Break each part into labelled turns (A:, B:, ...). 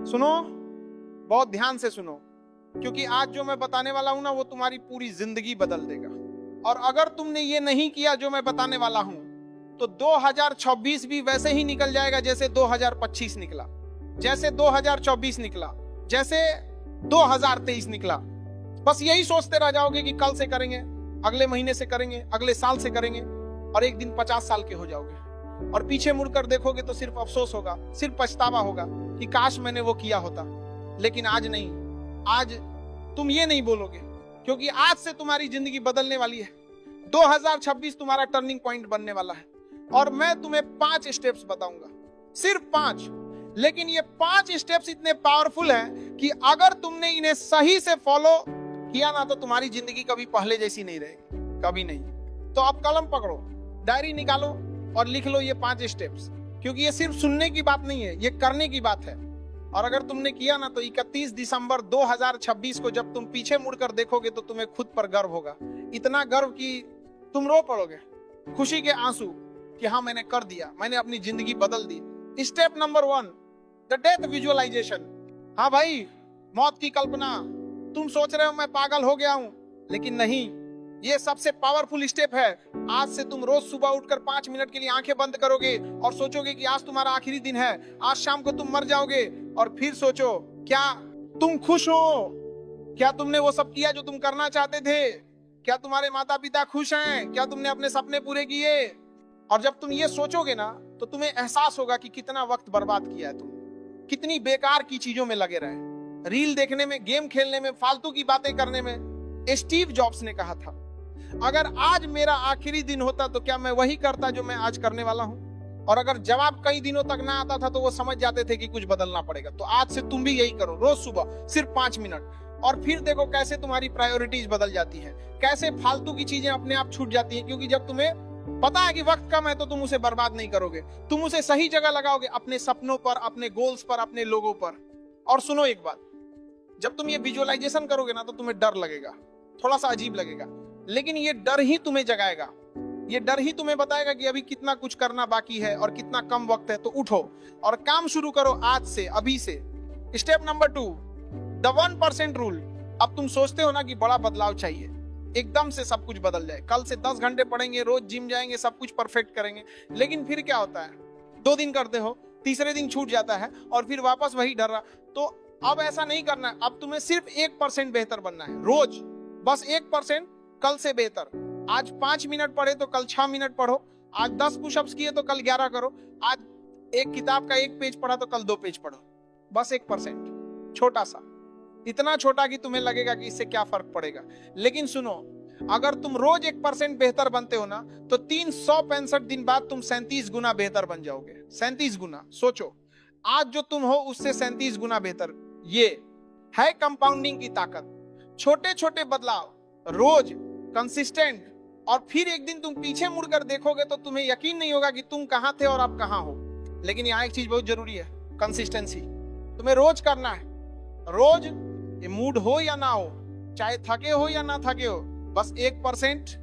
A: सुनो, बहुत ध्यान से सुनो, क्योंकि आज जो मैं बताने वाला हूं ना वो तुम्हारी पूरी जिंदगी बदल देगा। और अगर तुमने ये नहीं किया जो मैं बताने वाला हूं तो 2026 भी वैसे ही निकल जाएगा जैसे 2025 निकला, जैसे 2024 निकला, जैसे 2023 निकला। बस यही सोचते रह जाओगे कि कल से करेंगे, अगले महीने से करेंगे, अगले साल से करेंगे, और एक दिन 50 साल के हो जाओगे और पीछे मुड़कर देखोगे तो सिर्फ अफसोस होगा, सिर्फ पछतावा होगा कि काश मैंने वो किया होता। लेकिन आज नहीं, आज तुम ये नहीं बोलोगे, क्योंकि आज से तुम्हारी जिंदगी बदलने वाली है। 2026 तुम्हारा टर्निंग पॉइंट बनने वाला है और मैं तुम्हें 5 स्टेप्स बताऊंगा, सिर्फ 5। लेकिन ये 5 स्टेप्स इतने पावरफुल हैं कि अगर तुमने इन्हें सही से फॉलो किया ना तो तुम्हारी जिंदगी कभी पहले जैसी नहीं रहेगी, कभी नहीं। तो अब कलम पकड़ो, डायरी निकालो और लिख लो ये 5 स्टेप्स, क्योंकि ये सिर्फ सुनने की बात नहीं है, ये करने की बात है। और अगर तुमने किया ना तो 31 दिसंबर 2026 को जब तुम पीछे मुड़कर देखोगे तो तुम्हें खुद पर गर्व होगा, इतना गर्व कि तुम रो पड़ोगे, खुशी के आंसू कि हाँ मैंने कर दिया, मैंने अपनी जिंदगी बदल दी। Step number 1, the death visualization. हाँ भाई, मौत की कल्पना। तुम सोच रहे हो मैं पागल हो गया हूं, लेकिन नहीं, ये सबसे पावरफुल स्टेप है। आज से तुम रोज सुबह उठकर 5 मिनट के लिए आंखें बंद करोगे और सोचोगे कि आज तुम्हारा आखिरी दिन है, आज शाम को तुम मर जाओगे। और फिर सोचो, क्या तुम खुश हो? क्या तुमने वो सब किया जो तुम करना चाहते थे? क्या तुम्हारे माता पिता खुश हैं? क्या तुमने अपने सपने पूरे किए? और जब तुम ये सोचोगे ना तो तुम्हें एहसास होगा कि कितना वक्त बर्बाद किया है तुम, कितनी बेकार की चीजों में लगे रहे, रील देखने में, गेम खेलने में, फालतू की बातें करने में। स्टीव जॉब्स ने कहा था, अगर आज मेरा आखिरी दिन होता तो क्या मैं वही करता जो मैं आज करने वाला हूं? और अगर जवाब कई दिनों तक ना आता था तो वो समझ जाते थे कि कुछ बदलना पड़ेगा। तो आज से तुम भी यही करो, रोज सुबह सिर्फ 5 मिनट, और फिर देखो कैसे तुम्हारी प्रायोरिटीज बदल जाती है, कैसे फालतू की चीजें अपने आप छूट जाती हैं। क्योंकि जब तुम्हें पता है कि वक्त कम है तो तुम उसे बर्बाद नहीं करोगे, तुम उसे सही जगह लगाओगे, अपने सपनों पर, अपने गोल्स पर, अपने लोगों पर। और सुनो एक बात, जब तुम ये विजुअलाइजेशन करोगे ना तो तुम्हें डर लगेगा, थोड़ा सा अजीब लगेगा, लेकिन ये डर ही तुम्हें जगाएगा, ये डर ही तुम्हें बताएगा कि अभी कितना कुछ करना बाकी है और कितना कम वक्त है। तो उठो और काम शुरू करो आज से, अभी से। Step number 2, the 1% rule. अब तुम सोचते हो ना कि बड़ा बदलाव चाहिए, एकदम से सब कुछ बदल जाए, कल से 10 घंटे पढ़ेंगे, रोज जिम जाएंगे, सब कुछ परफेक्ट करेंगे। लेकिन फिर क्या होता है, 2 दिन करते हो, तीसरे दिन छूट जाता है और फिर वापस वही डर रहा। तो अब ऐसा नहीं करना है, अब तुम्हें सिर्फ 1% बेहतर बनना है रोज, बस 1% कल से बेहतर। आज 5 मिनट पढ़े तो कल 6 मिनट पढ़ो, आज 10 पुशअप्स किए तो कल 11 करो, आज एक किताब का 1 पेज पढ़ा तो कल 2 पेज पढ़ो। बस 1%, छोटा सा, इतना छोटा कि तुम्हें लगेगा कि इससे क्या फर्क पड़ेगा। लेकिन सुनो, अगर तुम रोज 1% बेहतर बनते हो ना तो 365 दिन बाद तुम 37 गुना बेहतर बन जाओगे। 37 गुना, सोचो, आज जो तुम हो उससे 37 गुना बेहतर। ये है कंपाउंडिंग की ताकत। छोटे छोटे बदलाव रोज, कंसिस्टेंट, और फिर एक दिन तुम पीछे मुड़कर देखोगे तो तुम्हें यकीन नहीं होगा कि तुम कहां थे और अब कहां हो। लेकिन यहाँ एक चीज बहुत जरूरी है, कंसिस्टेंसी। तुम्हें रोज करना है, रोज, ये मूड हो या ना हो, चाहे थके हो या ना थके हो, बस 1%,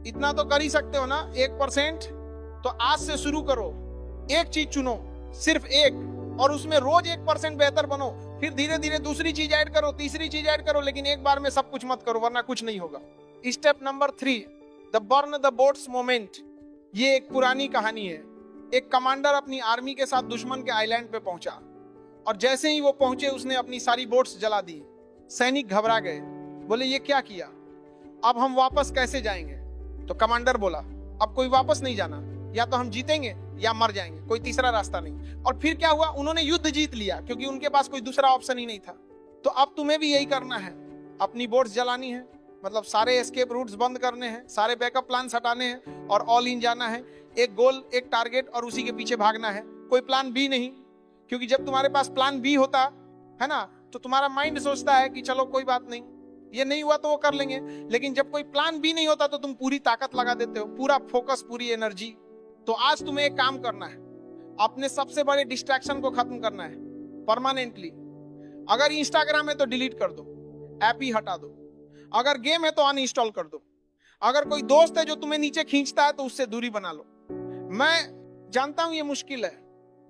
A: इतना तो कर ही सकते हो ना, 1%। तो आज से शुरू करो, एक चीज चुनो, सिर्फ एक, और उसमें रोज 1% बेहतर बनो। फिर धीरे धीरे दूसरी चीज ऐड करो, तीसरी चीज ऐड करो, लेकिन एक बार में सब कुछ मत करो वरना कुछ नहीं होगा। Step number 3, the burn the boats moment. ये एक पुरानी कहानी है। एक कमांडर अपनी आर्मी के साथ दुश्मन के आइलैंड पे पहुंचा और जैसे ही वो पहुंचे उसने अपनी सारी बोट्स जला दी। सैनिक घबरा गए, बोले ये क्या किया, अब हम वापस कैसे जाएंगे? तो कमांडर बोला, अब कोई वापस नहीं जाना, या तो हम जीतेंगे या मर जाएंगे, कोई तीसरा रास्ता नहीं। और फिर क्या हुआ, उन्होंने युद्ध जीत लिया क्योंकि उनके पास कोई दूसरा ऑप्शन ही नहीं था। तो अब तुम्हें भी यही करना है, अपनी बोट्स जलानी है, मतलब सारे एस्केप रूट्स बंद करने हैं, सारे बैकअप प्लान हटाने हैं और ऑल इन जाना है। एक गोल, एक टारगेट और उसी के पीछे भागना है, कोई प्लान बी नहीं। क्योंकि जब तुम्हारे पास प्लान बी होता है ना तो तुम्हारा माइंड सोचता है कि चलो कोई बात नहीं, ये नहीं हुआ तो वो कर लेंगे। लेकिन जब कोई प्लान बी नहीं होता तो तुम पूरी ताकत लगा देते हो, पूरा फोकस, पूरी एनर्जी। तो आज तुम्हें एक काम करना है, अपने सबसे बड़े डिस्ट्रैक्शन को खत्म करना है परमानेंटली। अगर इंस्टाग्राम है तो डिलीट कर दो, ऐप ही हटा दो। अगर गेम है तो अनइंस्टॉल कर दो। अगर कोई दोस्त है जो तुम्हें नीचे खींचता है तो उससे दूरी बना लो। मैं जानता हूं ये मुश्किल है,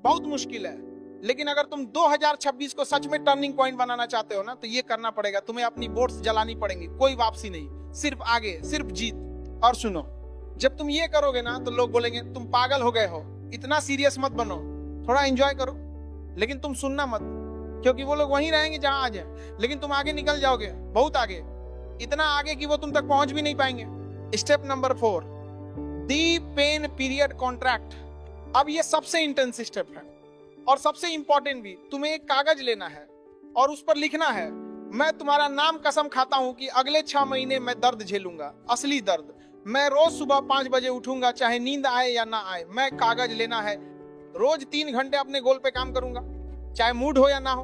A: बहुत मुश्किल है, लेकिन अगर तुम 2026 को सच में टर्निंग पॉइंट बनाना चाहते हो ना, तो ये करना पड़ेगा, तुम्हें अपनी बोट्स जलानी पड़ेंगी, कोई वापसी नहीं, सिर्फ आगे, सिर्फ जीत। और सुनो, जब तुम ये करोगे ना तो लोग बोलेंगे तुम पागल हो गए हो, इतना सीरियस मत बनो, थोड़ा एंजॉय करो। लेकिन तुम सुनना मत, क्योंकि वो लोग वहीं रहेंगे जहां आज है, लेकिन तुम आगे निकल जाओगे, बहुत आगे, इतना आगे कि वो तुम तक पहुंच भी नहीं पाएंगे। स्टेप नंबर 4, दी पेन पीरियड कॉन्ट्रैक्ट। अब ये सबसे इंटेंस स्टेप है और सबसे इंपॉर्टेंट भी। तुम्हें एक कागज लेना है और उस पर लिखना है, मैं तुम्हारा नाम कसम खाता हूं कि अगले 6 महीने मैं दर्द झेलूंगा, असली दर्द। मैं रोज सुबह 5 बजे उठूंगा, चाहे नींद आए या ना आए। मैं कागज लेना है, रोज 3 घंटे अपने गोल पे काम करूंगा, चाहे मूड हो या ना हो।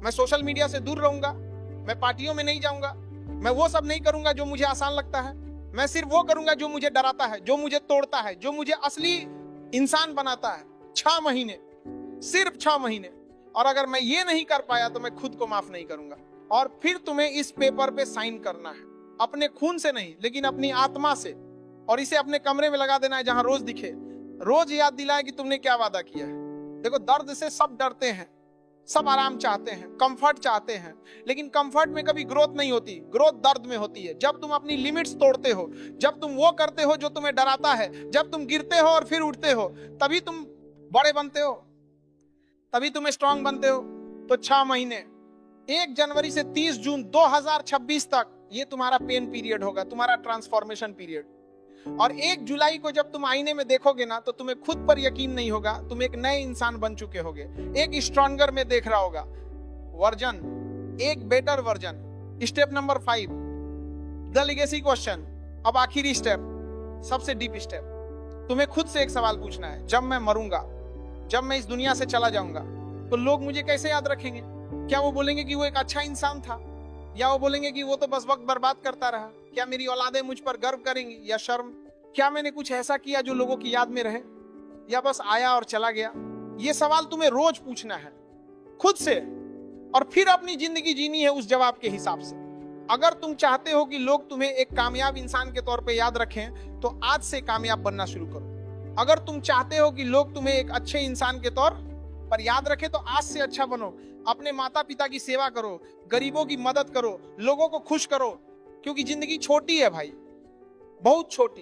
A: मैं सोशल मीडिया से दूर रहूंगा, मैं पार्टियों में नहीं जाऊंगा, मैं वो सब नहीं करूंगा जो मुझे आसान लगता है। मैं सिर्फ वो करूंगा जो मुझे डराता है, जो मुझे तोड़ता है, जो मुझे असली इंसान बनाता है। 6 महीने, सिर्फ 6 महीने। और अगर मैं ये नहीं कर पाया तो मैं खुद को माफ नहीं करूंगा। और फिर तुम्हें इस पेपर पे साइन करना है, अपने खून से नहीं, लेकिन अपनी आत्मा से। और इसे अपने कमरे में लगा देना है, जहां रोज दिखे, रोज याद दिलाए कि तुमने क्या वादा किया है। देखो, दर्द से सब डरते हैं, सब आराम चाहते हैं, कंफर्ट चाहते हैं, लेकिन कंफर्ट में कभी ग्रोथ नहीं होती, ग्रोथ दर्द में होती है। जब तुम अपनी लिमिट्स तोड़ते हो, जब तुम वो करते हो जो तुम्हें डराता है, जब तुम गिरते हो और फिर उठते हो, तभी तुम बड़े बनते हो, तभी तुम स्ट्रांग बनते हो। तो 6 महीने, 1 जनवरी से 30 जून 2026 तक ये तुम्हारा पेन पीरियड होगा, तुम्हारा ट्रांसफॉर्मेशन पीरियड। और 1 जुलाई को जब तुम आईने में देखोगे ना, तो तुम्हें खुद पर यकीन नहीं होगा, तुम एक नए इंसान बन चुके होगे, एक स्ट्रॉन्गर में देख रहा होगा वर्जन, एक better version. Step number 5, the legacy question. अब आखिरी स्टेप, सबसे डीप स्टेप। तुम्हें खुद से एक सवाल पूछना है, जब मैं मरूंगा, जब मैं इस दुनिया से चला जाऊंगा, तो लोग मुझे कैसे याद रखेंगे? क्या वो बोलेंगे कि वो एक अच्छा इंसान था, या वो बोलेंगे कि वो तो बस वक्त बर्बाद करता रहा? क्या मेरी औलादें मुझ पर गर्व करेंगी या शर्म? क्या मैंने कुछ ऐसा किया जो लोगों की याद में रहे, या बस आया और चला गया? ये सवाल तुम्हें रोज पूछना है खुद से, और फिर अपनी जिंदगी जीनी है उस जवाब के हिसाब से। अगर तुम चाहते हो कि लोग तुम्हें एक कामयाब इंसान के तौर पे याद रखें, तो आज से कामयाब बनना शुरू करो। अगर तुम चाहते हो कि लोग तुम्हें एक अच्छे इंसान के तौर पर याद रखें, तो आज से अच्छा बनो। अपने माता पिता की सेवा करो, गरीबों की मदद करो, लोगों को खुश करो, क्योंकि जिंदगी छोटी है भाई, बहुत छोटी,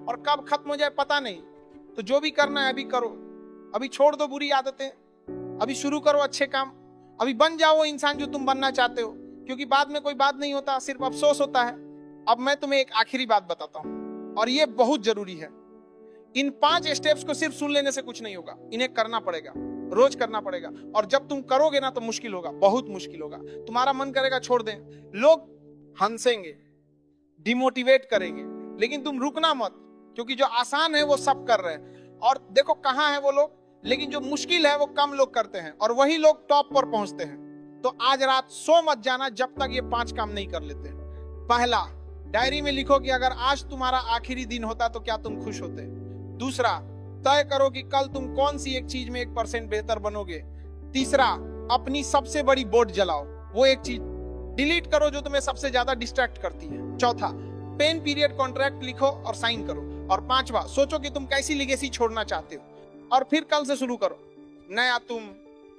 A: और कब खत्म हो जाए पता नहीं। तो जो भी करना है अभी करो, अभी छोड़ दो बुरी आदतें, अभी शुरू करो अच्छे काम, अभी बन जाओ वो इंसान जो तुम बनना चाहते हो, क्योंकि बाद में कोई बात नहीं होता, सिर्फ अफसोस होता है। अब मैं तुम्हें एक आखिरी बात बताता हूं, और ये बहुत जरूरी है। इन 5 स्टेप्स को सिर्फ सुन लेने से कुछ नहीं होगा, इन्हें करना पड़ेगा, रोज करना पड़ेगा। और जब तुम करोगे ना, तो मुश्किल होगा, बहुत मुश्किल होगा। तुम्हारा मन करेगा छोड़ दें, लोग हंसेंगे, डिमोटिवेट करेंगे, लेकिन तुम रुकना मत, क्योंकि जो आसान है वो सब कर रहे हैं। और देखो कहां है वो लोग, लेकिन जो मुश्किल है वो कम लोग करते हैं, और वही लोग टॉप पर पहुंचते हैं। तो आज रात सो मत जाना जब तक ये 5 काम नहीं कर लेते। पहला, डायरी में लिखो कि अगर आज तुम्हारा आखिरी दिन होता तो क्या तुम खुश होते। दूसरा, तय करो कि कल तुम कौन सी एक चीज में 1% बेहतर बनोगे। तीसरा, अपनी सबसे बड़ी बोट जलाओ, वो एक चीज डिलीट करो जो तुम्हें सबसे ज्यादा डिस्ट्रैक्ट करती है। चौथा, पेन पीरियड कॉन्ट्रैक्ट लिखो और साइन करो। और 5वां, सोचो कि तुम कैसी लेगेसी छोड़ना चाहते हो, और फिर कल से शुरू करो। नया तुम,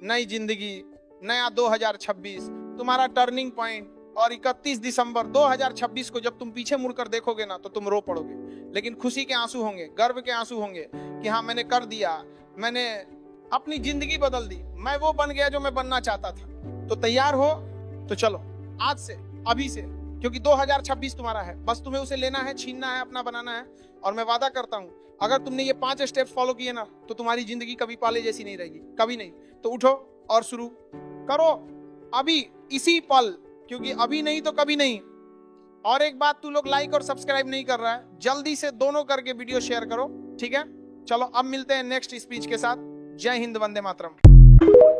A: नई जिंदगी, नया 2026 तुम्हारा टर्निंग पॉइंट। और 31 दिसंबर 2026 को जब तुम पीछे मुड़कर देखोगे ना, तो तुम रो पड़ोगे, लेकिन खुशी के आंसू होंगे, गर्व के आंसू होंगे कि हाँ मैंने कर दिया, मैंने अपनी जिंदगी बदल दी, मैं वो बन गया जो मैं बनना चाहता था। तो तैयार हो तो चलो आज से, अभी से, क्योंकि 2026 तुम्हारा है, बस तुम्हें उसे लेना है, छीनना है, अपना बनाना है। और मैं वादा करता हूं, अगर तुमने ये 5 स्टेप फॉलो किए ना, तो तुम्हारी जिंदगी कभी पहले जैसी नहीं रहेगी, कभी नहीं। तो उठो और शुरू करो अभी, इसी पल, क्योंकि अभी नहीं तो कभी नहीं। और एक बात, तू लोग लाइक और सब्सक्राइब नहीं कर रहा है, जल्दी से दोनों करके वीडियो शेयर करो, ठीक है? चलो अब मिलते हैं नेक्स्ट स्पीच के साथ। जय हिंद, वंदे मातरम।